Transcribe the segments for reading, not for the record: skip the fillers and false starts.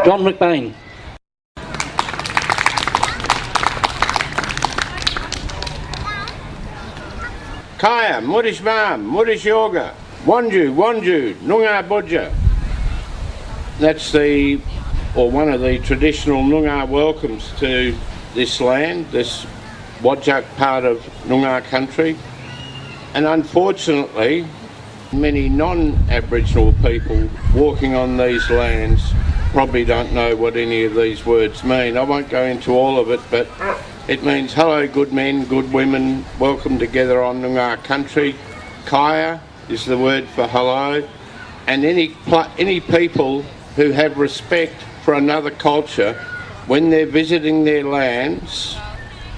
John McBain. Kaya, Murish Mam, Murish Yoga, Wanju, Wanju, Noongar Budja. That's one of the traditional Noongar welcomes to this land, this Whadjuk part of Noongar country. And unfortunately, many non-Aboriginal people walking on these lands probably don't know what any of these words mean. I won't go into all of it, but it means hello good men, good women, welcome together on Noongar country. Kaya is the word for hello. And any people who have respect for another culture, when they're visiting their lands,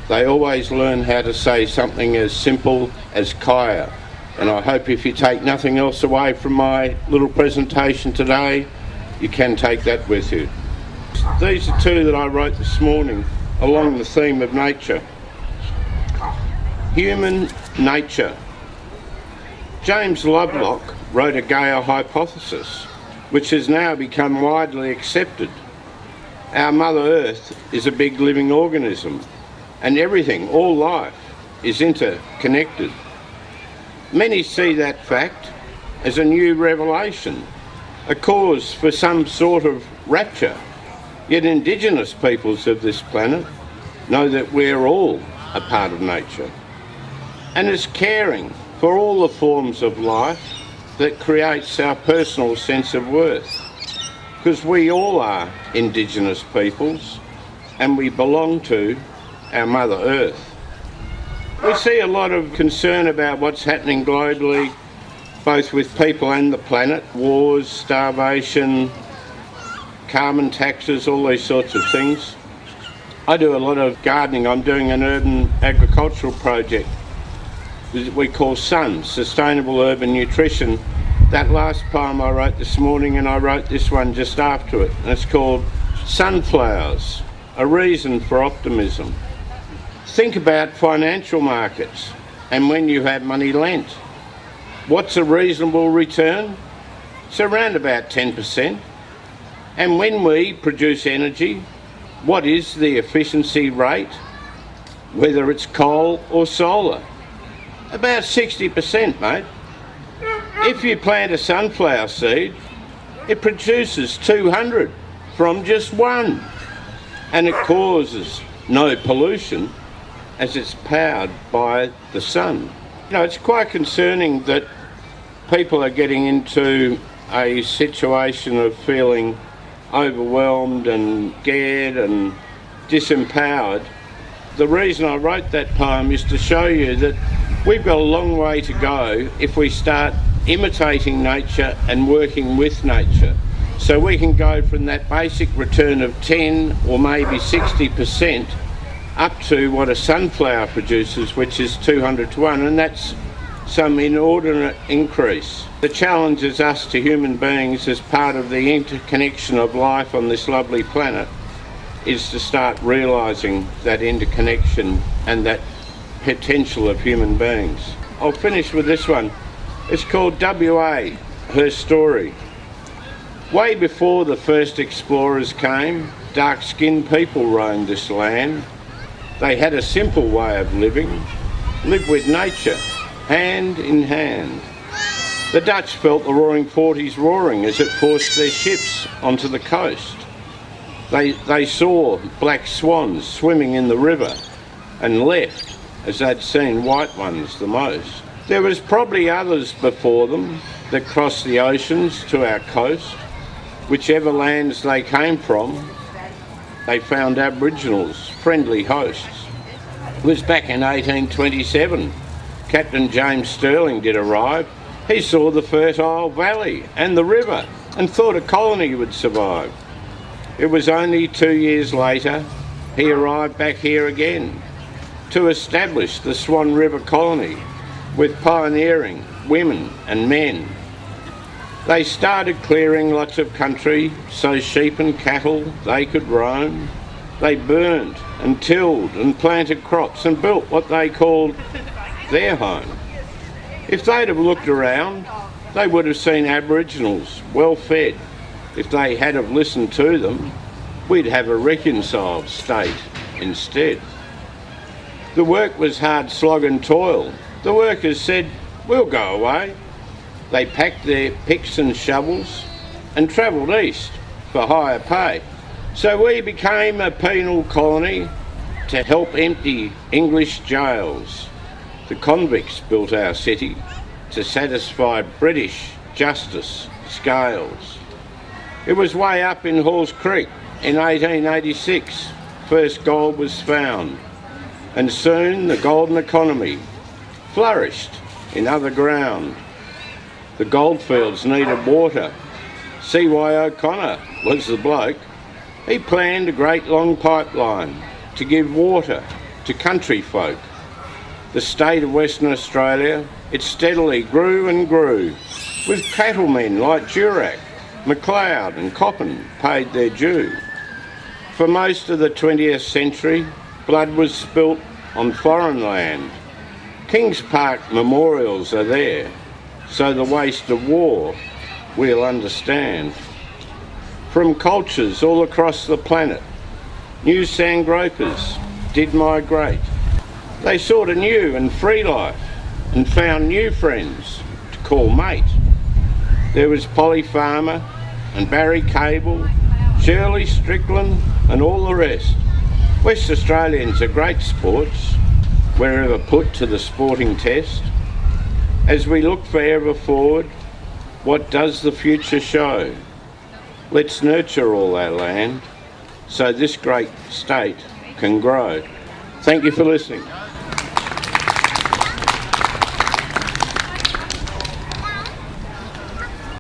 they always learn how to say something as simple as Kaya. And I hope if you take nothing else away from my little presentation today, you can take that with you. These are two that I wrote this morning along the theme of nature. Human nature. James Lovelock wrote a Gaia hypothesis, which has now become widely accepted. Our Mother Earth is a big living organism, and everything, all life, is interconnected. Many see that fact as a new revelation, a cause for some sort of rapture. Yet Indigenous peoples of this planet know that we're all a part of nature, and is caring for all the forms of life that creates our personal sense of worth. Because we all are Indigenous peoples, and we belong to our Mother Earth. We see a lot of concern about what's happening globally, both with people and the planet, wars, starvation, carbon taxes, all these sorts of things. I do a lot of gardening. I'm doing an urban agricultural project that we call SUN, Sustainable Urban Nutrition. That last poem I wrote this morning, and I wrote this one just after it, and it's called Sunflowers, a Reason for Optimism. Think about financial markets and when you have money lent. What's a reasonable return? It's around about 10%. And when we produce energy, what is the efficiency rate, whether it's coal or solar? About 60%, mate. If you plant a sunflower seed, it produces 200 from just one, and it causes no pollution as it's powered by the sun. You know, it's quite concerning that people are getting into a situation of feeling overwhelmed and scared and disempowered. The reason I wrote that poem is to show you that we've got a long way to go if we start imitating nature and working with nature. So we can go from that basic return of 10 or maybe 60% up to what a sunflower produces, which is 200 to 1, and that's some inordinate increase. The challenge is us to human beings as part of the interconnection of life on this lovely planet is to start realising that interconnection and that potential of human beings. I'll finish with this one. It's called WA, Her Story. Way before the first explorers came, dark-skinned people roamed this land. They had a simple way of living, live with nature, hand in hand. The Dutch felt the Roaring Forties roaring as it forced their ships onto the coast. They saw black swans swimming in the river and left as they'd seen white ones the most. There was probably others before them that crossed the oceans to our coast. Whichever lands they came from, they found Aboriginals friendly hosts. It was back in 1827. Captain James Stirling did arrive. He saw the fertile valley and the river and thought a colony would survive. It was only 2 years later he arrived back here again to establish the Swan River colony with pioneering women and men. They started clearing lots of country so sheep and cattle they could roam. They burned and tilled and planted crops and built what they called their home. If they'd have looked around, they would have seen Aboriginals well fed, If they had have listened to them, we'd have a reconciled state instead. The work was hard slog and toil. The workers said, "We'll go away." They packed their picks and shovels and travelled east for higher pay. So we became a penal colony to help empty English jails. The convicts built our city to satisfy British justice scales. It was way up in Halls Creek in 1886. First gold was found, and soon the golden economy flourished in other ground. The goldfields needed water. C.Y. O'Connor was the bloke. He planned a great long pipeline to give water to country folk. The state of Western Australia, it steadily grew and grew, with cattlemen like Durack, McLeod and Coppin paid their due. For most of the 20th century, blood was spilt on foreign land. Kings Park memorials are there, so the waste of war we'll understand. From cultures all across the planet, new sandgropers did migrate. They sought a new and free life and found new friends to call mate. There was Polly Farmer and Barry Cable, Shirley Strickland and all the rest. West Australians are great sports, wherever put to the sporting test. As we look forever forward, what does the future show? Let's nurture all our land so this great state can grow. Thank you for listening.